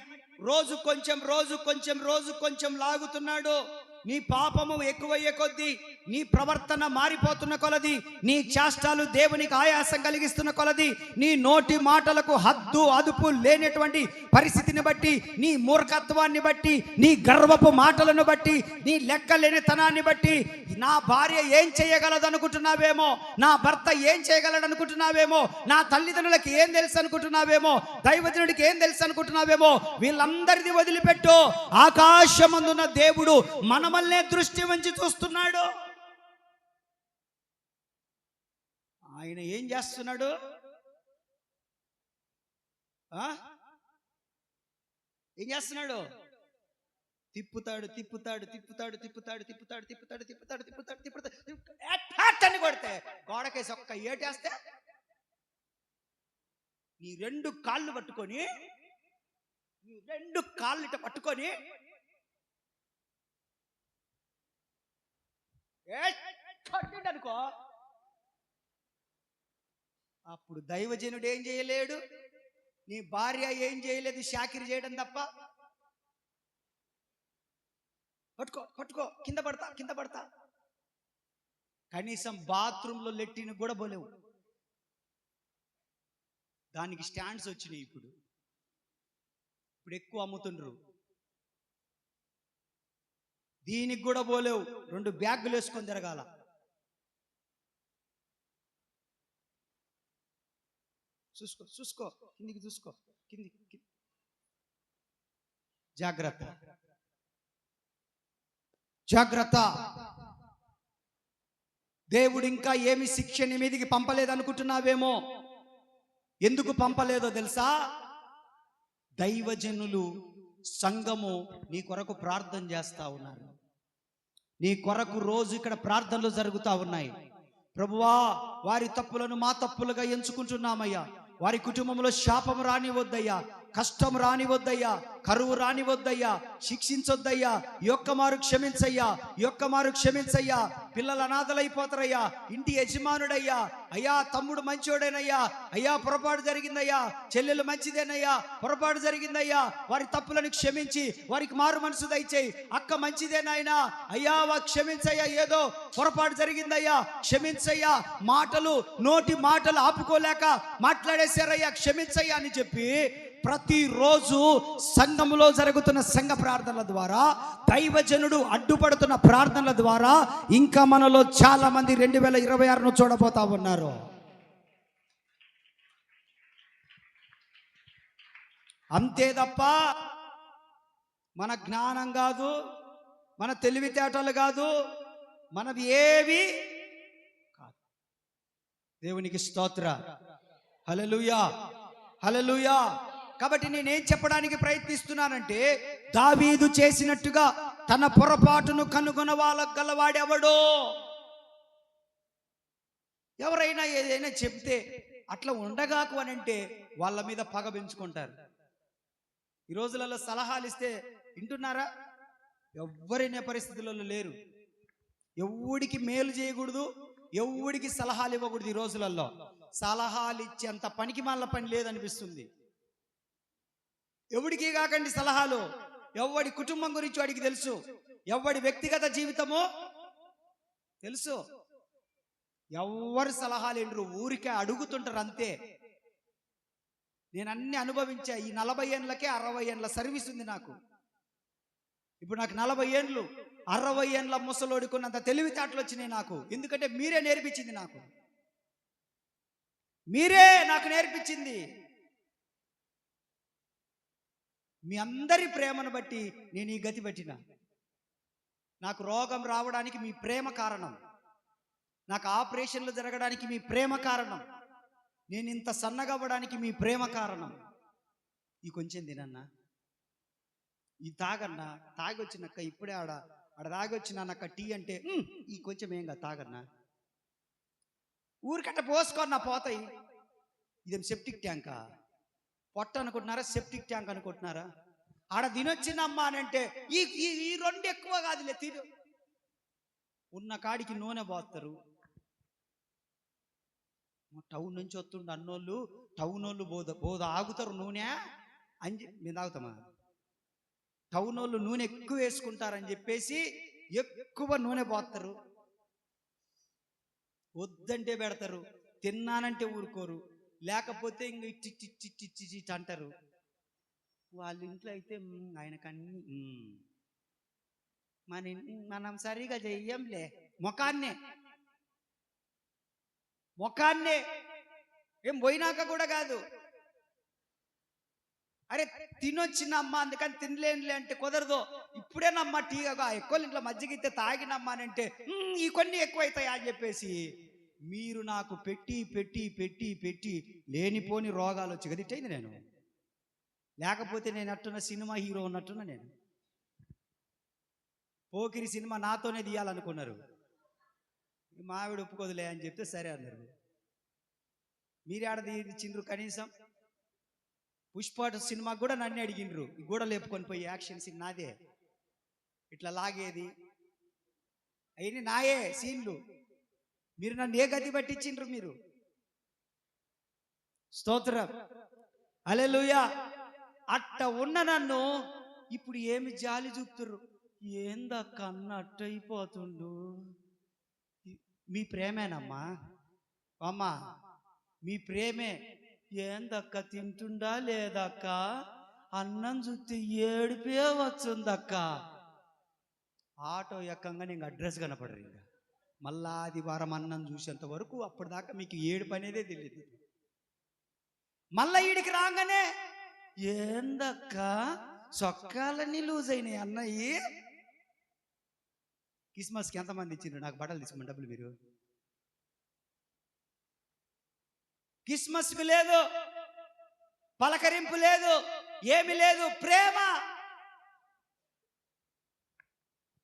రోజు కొంచెం లాగుతున్నాడు. నీ పాపము ఎక్కువయ్యే కొద్దీ, నీ ప్రవర్తన మారిపోతున్న కొలది, నీ చేష్టాలు దేవునికి ఆయాసం కలిగిస్తున్న కొలది, నీ నోటి మాటలకు హద్దు అదుపు లేనటువంటి పరిస్థితిని బట్టి, నీ మూర్ఖత్వాన్ని బట్టి, నీ గర్వపు మాటలను బట్టి, నీ లెక్కలేనితనాన్ని బట్టి, నా భార్య ఏం చేయగలదు అనుకుంటున్నావేమో, నా భర్త ఏం చేయగలడు అనుకుంటున్నావేమో, నా తల్లిదండ్రులకి ఏం తెలుసు అనుకుంటున్నావేమో, దైవజనుడికి ఏం తెలుసు అనుకుంటున్నావేమో, వీళ్ళందరిది వదిలిపెట్టు. ఆకాశమందున్న దేవుడు మనమల్నే దృష్టి వంచి చూస్తున్నాడు. ఆయన ఏం చేస్తున్నాడు? ఏం చేస్తున్నాడు? తిప్పుతాడు అని కొడితే గోడకేసి ఒక్క ఏటేస్తే నీ రెండు కాళ్ళు పట్టుకొని అనుకో, అప్పుడు దైవజనుడు ఏం చేయలేడు, నీ భార్య ఏం చేయలేదు, షాకిరి చేయడం తప్ప. పట్టుకో కింద పడతా. కనీసం బాత్రూంలో లెట్టిన కూడా పోలేవు. దానికి స్టాండ్స్ వచ్చినాయి. ఇప్పుడు ఎక్కువ అమ్ముతుండ్రు. దీనికి కూడా పోలేవు. 2 బ్యాగులు వేసుకొని తిరగాల. చూసుకో కిందికి చూసుకో. కిందికి జాగ్రత్త. దేవుడు ఇంకా ఏమి శిక్ష నీ మీదికి పంపలేదనుకుంటున్నావేమో. ఎందుకు పంపలేదో తెలుసా? దైవజనులు, సంఘము నీ కొరకు ప్రార్థన చేస్తా ఉన్నారు. నీ కొరకు రోజు ఇక్కడ ప్రార్థనలు జరుగుతూ ఉన్నాయి. ప్రభువా, వారి తప్పులను మా తప్పులుగా ఎంచుకుంటున్నామయ్యా. వారి కుటుంబంలో శాపం రానివద్దయ్యా, కష్టం రానివద్దయ్యా, కరువు రానివద్దయ్యా, శిక్షించొద్దయ్యా. యొక్కమారు క్షమించయ్యా. పిల్లలు అనాథలైపోతారయ్యా. ఇంటి యజమానుడయ్యా, అయ్యా తమ్ముడు మంచోడేనయ్యా, అయ్యా పొరపాటు జరిగిందయ్యా, చెల్లెలు మంచిదేనయ్యా, పొరపాటు జరిగిందయ్యా, వారి తప్పులను క్షమించి వారికి మారు మనసు దయచేయి. అక్క మంచిదేనాయనా, అయ్యా క్షమించయ్యా, ఏదో పొరపాటు జరిగిందయ్యా, క్షమించయ్యా. నోటి మాటలు ఆపుకోలేక మాట్లాడేశారయ్యా, క్షమించయ్యా అని చెప్పి ప్రతిరోజు సంఘములో జరుగుతున్న సంఘ ప్రార్థనల ద్వారా, దైవజనుడు అడ్డుపడుతున్న ప్రార్థనల ద్వారా ఇంకా మనలో చాలా మంది 2026ను చూడబోతా ఉన్నారు. అంతే తప్ప మన జ్ఞానం కాదు, మన తెలివితేటలు కాదు, మనది ఏవి కాదు. దేవునికి స్తోత్ర. హల్లెలూయా. కాబట్టి నేనేం చెప్పడానికి ప్రయత్నిస్తున్నానంటే, దావీదు చేసినట్టుగా తన పొరపాటును కనుగొనగలవాడెవడో. ఎవరైనా ఏదైనా చెప్తే అట్లా ఉండగాకు అని అంటే వాళ్ళ మీద పగ పెంచుకుంటారు. ఈ రోజులలో సలహాలు ఇస్తే వింటున్నారా? ఎవ్వరైనా పరిస్థితులలో లేరు. ఎవడికి మేలు చేయకూడదు, ఎవడికి సలహాలు ఇవ్వకూడదు. ఈ రోజులలో సలహాలు ఇచ్చేంత పనికి మాల పని లేదనిపిస్తుంది. ఎవడికి కాకండి సలహాలు. ఎవడి కుటుంబం గురించి వాడికి తెలుసు, ఎవడి వ్యక్తిగత జీవితమో తెలుసు. ఎవరు సలహాలు ఏంటరు, ఊరికే అడుగుతుంటారు అంతే. నేను అన్ని అనుభవించా. ఈ 40 ఏళ్ళకే 60 ఏళ్ళ సర్వీస్ ఉంది నాకు. ఇప్పుడు నాకు 40 ఏళ్ళు, 60 ఏళ్ళ ముసలోడుకున్నంత తెలివితేటలు వచ్చినాయి నాకు. ఎందుకంటే మీరే నేర్పించింది నాకు. మీరే నాకు నేర్పించింది. మీ అందరి ప్రేమను బట్టి నేను ఈ గతి పట్టిన. నాకు రోగం రావడానికి మీ ప్రేమ కారణం, నాకు ఆపరేషన్లు జరగడానికి మీ ప్రేమ కారణం, నేను ఇంత సన్నగవ్వడానికి మీ ప్రేమ కారణం. ఈ కొంచెం తినన్నా, ఈ తాగన్నా, తాగి వచ్చినక్క ఇప్పుడే ఆడ తాగి వచ్చినానక్క టీ అంటే ఈ కొంచెం ఏం కాదు తాగన్నా, ఊరికట్ట పోసుకొన్నా పోతాయి. ఇదేం సెప్టిక్ ట్యాంకా? పొట్ట అనుకుంటున్నారా? సెప్టిక్ ట్యాంక్ అనుకుంటున్నారా? ఆడ తినొచ్చిందమ్మా అని అంటే ఈ ఈ ఈ రెండు ఎక్కువ కాదులే తిను. ఉన్న కాడికి నూనె పోస్తారు. టౌన్ నుంచి వస్తుండ అన్నోళ్ళు, టౌన్ వాళ్ళు బోధ ఆగుతారు నూనె అని మేము తాగుతామా? టౌన్ వాళ్ళు నూనె ఎక్కువ వేసుకుంటారని చెప్పేసి ఎక్కువ నూనె పోస్తారు. వద్దంటే పెడతారు, తిన్నానంటే ఊరుకోరు, లేకపోతే ఇంక ఇచ్చి అంటారు. వాళ్ళ ఇంట్లో అయితే ఆయనకన్నీ మనం సరిగా చెయ్యంలే. మొఖాన్నే ఏం పోయినాక కూడా కాదు. అరే తినొచ్చినమ్మా అందుకని తినలేనులే అంటే కుదరదు. ఇప్పుడేనమ్మా టీగా ఎక్కువ ఇంట్లో మజ్జిగితే తాగినమ్మానంటే ఈ కొన్ని ఎక్కువైతాయా అని చెప్పేసి మీరు నాకు పెట్టి పెట్టి పెట్టి పెట్టి లేనిపోని రోగాలు వచ్చి గదిట్టయింది. నేను లేకపోతే నేను అట్టున్న సినిమా హీరో ఉన్నట్టున్నా. నేను పోకిరి సినిమా నాతోనే తీయాలనుకున్నారు. మావిడ ఒప్పుకోదులే అని చెప్తే సరే అన్నారు. మీరేడ తీయిండ్రు? కనీసం పుష్ప సినిమా కూడా నన్ను అడిగిండ్రు. గూడ లేపుకొని పోయి యాక్షన్ సీన్ నాదే, ఇట్లా లాగేది అయినా నాయే సీన్లు. మీరు నన్ను ఏ గతి పట్టించిండ్రు మీరు? స్తోత్రం, హల్లెలూయా. అట్ట ఉన్న నన్ను ఇప్పుడు ఏమి జాలి చూపుతుర్రు? ఏందక్క అన్న అట్టయిపోతుండు. మీ ప్రేమేనమ్మా అమ్మా, మీ ప్రేమే. ఏందక్క తింటుండా లేదక్క? అన్నం చూస్తే ఏడిపే వచ్చుందక్క. ఆటో ఎక్కంగానే ఇంక అడ్రస్ కనపడరు. ఇంకా మళ్ళా ఆదివారం అన్నం చూసేంత వరకు అప్పటిదాకా మీకు ఏడుపు అనేదే తెలియదు. మళ్ళా ఈడికి రాగానే ఏందక్క చొక్కాలన్నీ లూజ్ అయినాయి అన్నయ్యి. క్రిస్మస్కి ఎంతమంది ఇచ్చిండ్రు నాకు బట్టలు తీసుకోమని డబ్బులు? మీరు క్రిస్మస్కి లేదు, పలకరింపు లేదు, ఏమి లేదు. ప్రేమ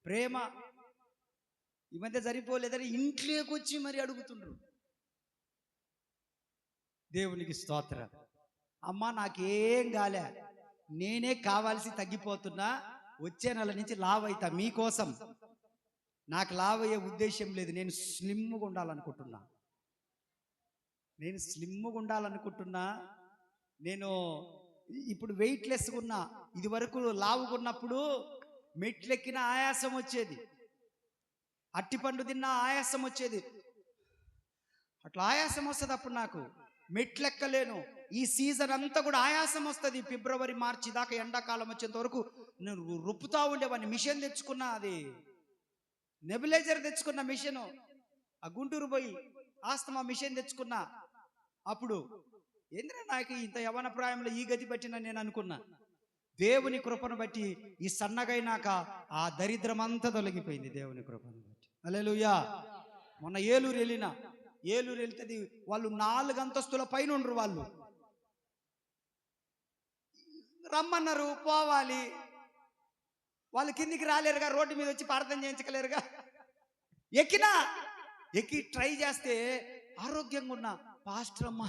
ప్రేమ ఈ మధ్య సరిపోలేదని ఇంట్లోకి వచ్చి మరి అడుగుతుండ్రు. దేవునికి స్తోత్రం. అమ్మా నాకేం కాలే, నేనే కావాల్సి తగ్గిపోతున్నా. వచ్చే నెల నుంచి లావ్ అవుతా మీకోసం. నాకు లావ్ అయ్యే ఉద్దేశం లేదు. నేను స్లిమ్గా ఉండాలనుకుంటున్నా. నేను ఇప్పుడు వెయిట్లెస్గా ఉన్నా. ఇది వరకు లావుగా ఉన్నప్పుడు మెట్లెక్కిన ఆయాసం వచ్చేది, అట్టిపండు తిన్నా ఆయాసం వచ్చేది. అట్లా ఆయాసం వస్తుంది. అప్పుడు నాకు మెట్లెక్కలేను. ఈ సీజన్ అంతా కూడా ఆయాసం వస్తుంది. ఫిబ్రవరి మార్చి దాకా ఎండాకాలం వచ్చేంత వరకు నేను రుప్పుతా ఉండేవాడిని. మిషన్ తెచ్చుకున్నా, అది నెబులైజర్ తెచ్చుకున్న మిషన్. ఆ గుంటూరు పోయి ఆస్తమా మిషన్ తెచ్చుకున్నా. అప్పుడు ఏంద్రా నాకు ఇంత యవన ప్రాయంలో ఈ గతి పట్టిన నేను అనుకున్నా. దేవుని కృపను బట్టి ఈ సన్నగైనాక ఆ దరిద్రం అంతా తొలగిపోయింది దేవుని కృపను బట్టి. హల్లెలూయా. మొన్న ఏలూరు వెళ్తే వాళ్ళు 4 అంతస్తుల పైన ఉండరు. వాళ్ళు రమ్మన్నారు, పోవాలి. వాళ్ళు కిందికి రాలేరుగా, రోడ్డు మీద వచ్చి ప్రార్థన చేయించలేరుగా. ఎక్కి ట్రై చేస్తే ఆరోగ్యంగా ఉన్న పాస్టర్ అమ్మ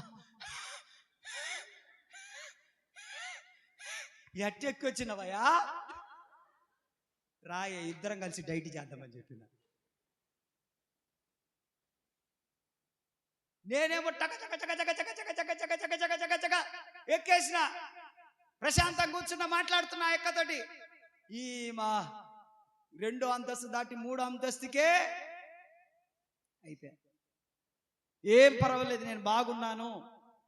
ఎట్టెక్కి వచ్చినవయ్యా, రాయ ఇద్దరం కలిసి డైట్ చేద్దామని చెప్పిన. నేనేమో టక చక చక చక చక చక చక చక చక చక చక చక ఎక్కేసిన. ప్రశాంతంగా కూర్చున్నా, మాట్లాడుతున్నా ఎక్కతోటి. ఈ మా 2వ అంతస్తు దాటి 3వ అంతస్తుకే అయిపోయా. ఏం పర్వాలేదు, నేను బాగున్నాను,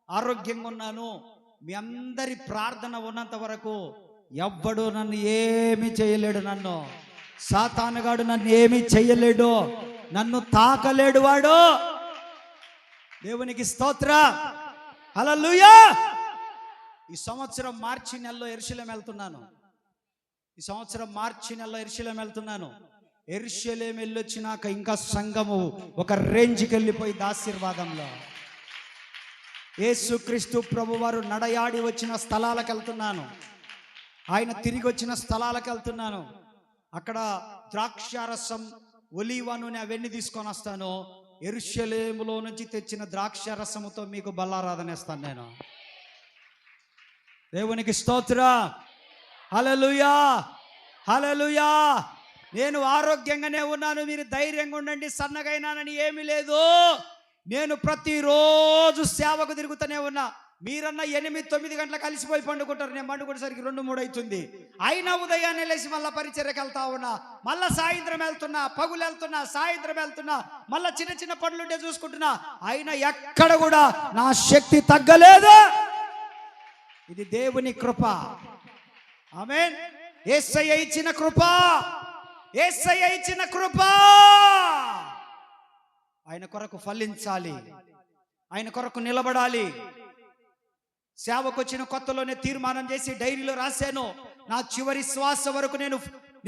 ఆరోగ్యంగా ఉన్నాను. మీ అందరి ప్రార్థన ఉన్నంత వరకు ఎవ్వడు నన్ను ఏమి చేయలేడు. నన్ను సాతానుగాడు నన్ను ఏమి చేయలేడు, నన్ను తాకలేడు వాడు. దేవునికి స్తోత్రం, హల్లెలూయా. ఈ సంవత్సరం మార్చి నెలలో యెరూషలేము వెళ్తున్నాను. యెరూషలేము వెళ్ళొచ్చినాక ఇంకా సంఘము ఒక రేంజ్కి వెళ్ళిపోయింది ఆశీర్వాదంలో. యేసుక్రీస్తు ప్రభువారు నడయాడి వచ్చిన స్థలాలకు వెళ్తున్నాను. ఆయన తిరిగి వచ్చిన స్థలాలకు వెళ్తున్నాను. అక్కడ ద్రాక్షారసం, ఒలీవ నూనె అవన్నీ తీసుకొని వస్తాను. యెరూషలేములో నుంచి తెచ్చిన ద్రాక్షారసముతో మీకు బల్లారాధన ఇస్తాను నేను. దేవునికి స్తోత్రం, హల్లెలూయా, హల్లెలూయా. నేను ఆరోగ్యంగానే ఉన్నాను, మీరు ధైర్యంగా ఉండండి. సన్నగైనానని ఏమీ లేదు. నేను ప్రతిరోజు సేవకు తిరుగుతూనే ఉన్నా. మీరన్నా 8-9 గంటలకు కలిసిపోయి పండుకుంటారు, నేను పండుకునేసరికి 2-3 అవుతుంది. అయినా ఉదయాన్నే లేచి మళ్ళీ పరిచర్యకి వెళ్తా ఉన్నా, మళ్ళీ సాయంత్రం వెళ్తున్నా, పగులు వెళ్తున్నా, సాయంత్రం వెళ్తున్నా, మళ్ళీ చిన్న చిన్న పనులుంటే చూసుకుంటున్నా. అయినా ఎక్కడ కూడా నా శక్తి తగ్గలేదు. ఇది దేవుని కృప. ఆమేన్. యేసయ్య ఇచ్చిన కృప, యేసయ్య ఇచ్చిన కృప. ఆయన కొరకు ఫలించాలి, ఆయన కొరకు నిలబడాలి. సేవకు వచ్చిన కొత్తలోనే తీర్మానం చేసి డైరీలో రాశాను, నా చివరి శ్వాస వరకు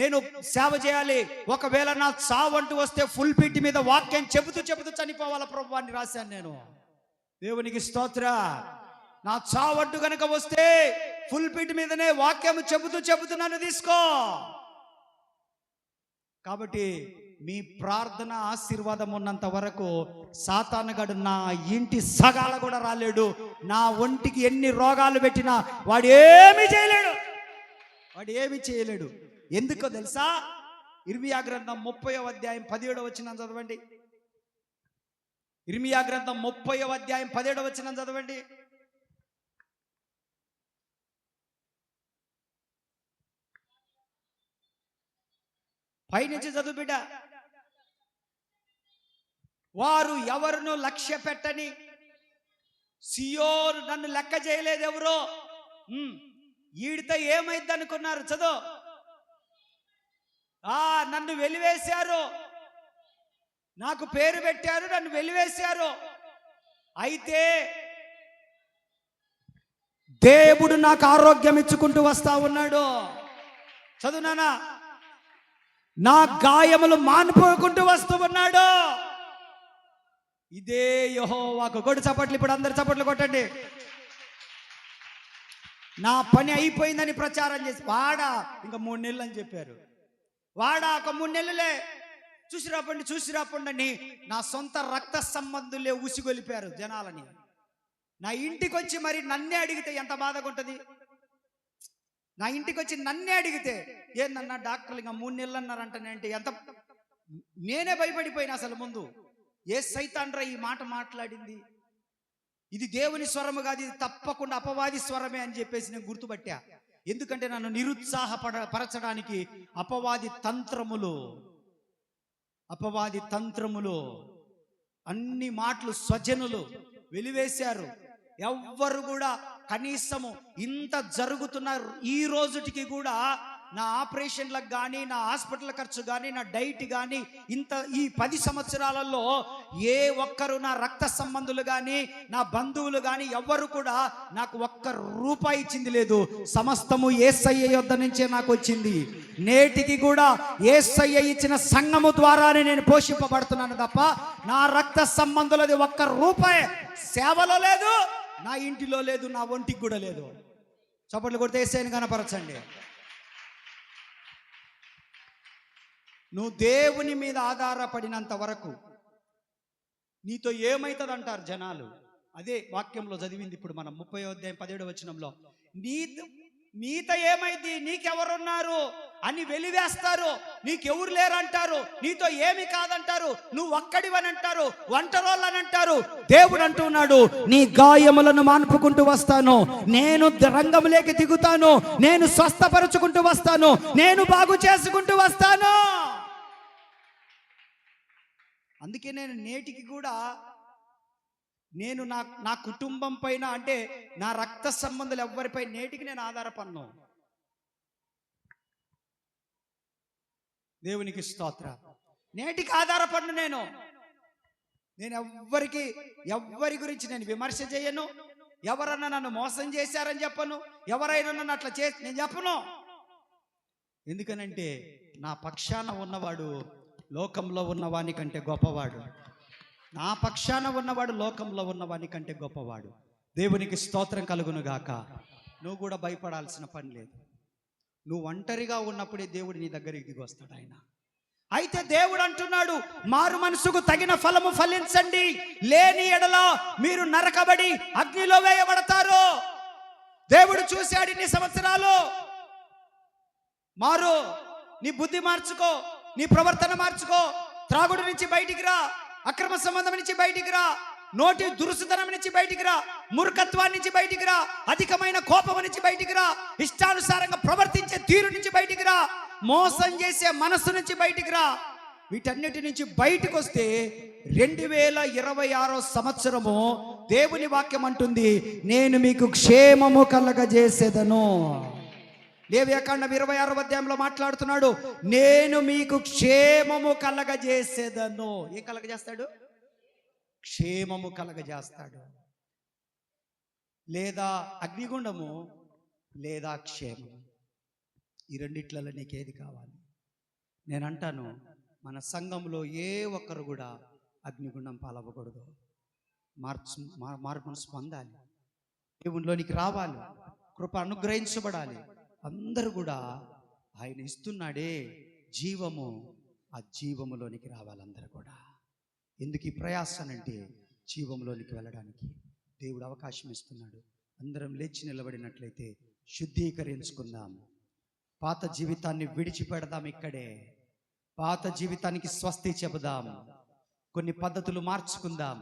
నేను సేవ చేయాలి. ఒకవేళ నా చావంటూ వస్తే ఫుల్ పిట్ మీద వాక్యం చెబుతూ చనిపోవాల ప్రభువా అని రాశాను నేను. దేవునికి స్తోత్ర. నా చావంటూ కనుక వస్తే ఫుల్ పిట్ మీదనే వాక్యం చెబుతూ నన్ను తీసుకో. కాబట్టి మీ ప్రార్థన ఆశీర్వాదం ఉన్నంత వరకు సాతానుగాడు నా ఇంటి సగాల కూడా రాలేడు. నా ఒంటికి ఎన్ని రోగాలు పెట్టినా వాడు ఏమీ చేయలేడు. ఎందుకో తెలుసా? ఇర్మియా గ్రంథం 30వ అధ్యాయం 17వ వచనం చదవండి. ఇర్మియా గ్రంథం 30వ అధ్యాయం 17వ వచనం చదవండి. పైనుంచి చదువు బిడ్డ. వారు ఎవరును లక్ష్య పెట్టని, సియోను నన్ను లెక్క చేయలేదు ఎవరో. ఈడితో ఏమైంది అనుకున్నారు? చదువు. నన్ను వెలివేశారు, నాకు పేరు పెట్టారు, నన్ను వెలివేశారు. అయితే దేవుడు నాకు ఆరోగ్యం ఇచ్చుకుంటూ వస్తా ఉన్నాడు. చదువునానా. నా గాయములు మానిపోకుంటూ వస్తూ ఉన్నాడు. ఇదే యెహోవాకు. కొడు చప్పట్లు. ఇప్పుడు అందరు చప్పట్లు కొట్టండి. నా పని అయిపోయిందని ప్రచారం చేసి వాడా ఇంకా 3 నెలలు అని చెప్పారు. వాడా ఒక 3 నెలలే, చూసి రాపండి అని నా సొంత రక్త సంబంధులే ఉసిగొలిపారు జనాలని. నా ఇంటికి వచ్చి మరి నన్నే అడిగితే ఎంత బాధగా ఉంటుంది. నా ఇంటికి వచ్చి నన్నే అడిగితే ఏందన్నా డాక్టర్లు ఇంకా 3 నెలలు అన్నారంటే ఎంత నేనే భయపడిపోయినా. అసలు ముందు ఏ సైతాన్రా ఈ మాట మాట్లాడింది, ఇది దేవుని స్వరము కాదు, ఇది తప్పకుండా అపవాది స్వరమే అని చెప్పేసి నేను గుర్తుపట్టా. ఎందుకంటే నన్ను నిరుత్సాహపరచడానికి అపవాది తంత్రములు అన్ని మాటలు స్వజనులు వెలివేశారు. ఎవ్వరు కూడా కనీసము ఇంత జరుగుతున్న ఈ రోజుటికి కూడా నా ఆపరేషన్లకు కానీ, నా హాస్పిటల్ ఖర్చు కానీ, నా డైట్ కానీ, ఇంత ఈ 10 సంవత్సరాలలో ఏ ఒక్కరు, నా రక్త సంబంధులు కానీ, నా బంధువులు కానీ ఎవ్వరు కూడా నాకు ₹1 ఇచ్చింది లేదు. సమస్తము యేసయ్య యొద్ద నుంచే నాకు వచ్చింది. నేటికి కూడా యేసయ్య ఇచ్చిన సంఘము ద్వారానే నేను పోషింపబడుతున్నాను తప్ప నా రక్త సంబంధులది ₹1 సేవలో లేదు, నా ఇంటిలో లేదు, నా ఒంటికి కూడా లేదు. చప్పట్లు కొడితే యేసయ్యని కనపరచండి. నువ్వు దేవుని మీద ఆధారపడినంత వరకు నీతో ఏమైతుంది అంటారు జనాలు. అదే వాక్యంలో చదివింది ఇప్పుడు మనం 30వ అధ్యాయం 17వ వచనంలో. నీతో ఏమైంది, నీకెవరున్నారు అని వెలివేస్తారు, నీకెవరు లేరంటారు, నీతో ఏమి కాదంటారు, నువ్వు ఒక్కడివని అంటారు, ఒంటరోళ్ళని అంటారు. దేవుడు అంటున్నాడు, నీ గాయములను మాన్పుకుంటూ వస్తాను, నేను రంగంలోకి దిగుతాను, నేను స్వస్థపరుచుకుంటూ వస్తాను, నేను బాగు చేసుకుంటూ వస్తాను. అందుకే నేను నేటికి కూడా నేను నా కుటుంబం పైన, అంటే నా రక్త సంబంధాలు ఎవ్వరిపై నేటికి నేను ఆధారపడను. దేవునికి స్తోత్ర. నేటికి ఆధారపడను. నేను ఎవ్వరి గురించి నేను విమర్శ చేయను. ఎవరన్నా నన్ను మోసం చేశారని చెప్పను, ఎవరైనా నన్ను అట్లా చేసి నేను చెప్పను. ఎందుకనంటే నా పక్షాన ఉన్నవాడు లోకంలో ఉన్నవాని కంటే గొప్పవాడు. నా పక్షాన ఉన్నవాడు లోకంలో ఉన్నవాని కంటే గొప్పవాడు. దేవునికి స్తోత్రం కలుగును గాక. నువ్వు కూడా భయపడాల్సిన పని లేదు. నువ్వు ఒంటరిగా ఉన్నప్పుడే దేవుడు నీ దగ్గరికి దిగి వస్తాడు ఆయన. అయితే దేవుడు అంటున్నాడు, మారు మనసుకు తగిన ఫలము ఫలించండి, లేని ఎడల మీరు నరకబడి అగ్నిలో వేయబడతారు. దేవుడు చూశాడు ఇన్ని సంవత్సరాలు. మారు, నీ బుద్ధి మార్చుకో, నీ ప్రవర్తన మార్చుకో. త్రాగుడు నుంచి బయటికి రా, అక్రమ సంబంధం నుంచి బయటికి రా, నోటి దురుసుతనం నుంచి బయటికి రా, మూర్ఖత్వాన్ని నుంచి బయటికి రా, అధికమైన కోపం నుంచి బయటికి రా, ఇష్టానుసారంగా ప్రవర్తించే తీరు నుంచి బయటికి రా, మోసం చేసే మనస్సు నుంచి బయటికి రా. వీటన్నిటి నుంచి బయటకు వస్తే 2026 సంవత్సరము దేవుని వాక్యం అంటుంది, నేను మీకు క్షేమము కలగజేసేదను. లేవియాకాండం 26వ అధ్యాయంలో మాట్లాడుతున్నాడు, నేను మీకు క్షేమము కలగజేసేదను. ఏం కలగజేస్తాడు? క్షేమము కలగజేస్తాడు. లేదా అగ్నిగుండము, లేదా క్షేమము. ఈ రెండిట్లలో నీకేది కావాలి? నేను అంటాను, మన సంఘంలో ఏ ఒక్కరు కూడా అగ్నిగుండం పాలవ్వకూడదు. మార్పును పొందాలి, దేవునిలోనికి రావాలి, కృప అనుగ్రహించబడాలి. అందరూ కూడా ఆయన ఇస్తున్నాడే జీవము, ఆ జీవములోనికి రావాలి అందరూ కూడా. ఎందుకు ఈ ప్రయాసనంటే జీవంలోనికి వెళ్ళడానికి దేవుడు అవకాశం ఇస్తున్నాడు. అందరం లేచి నిలబడినట్లయితే శుద్ధీకరించుకుందాం, పాత జీవితాన్ని విడిచిపెడదాం. ఇక్కడే పాత జీవితానికి స్వస్తి చెబుదాం, కొన్ని పద్ధతులు మార్చుకుందాం.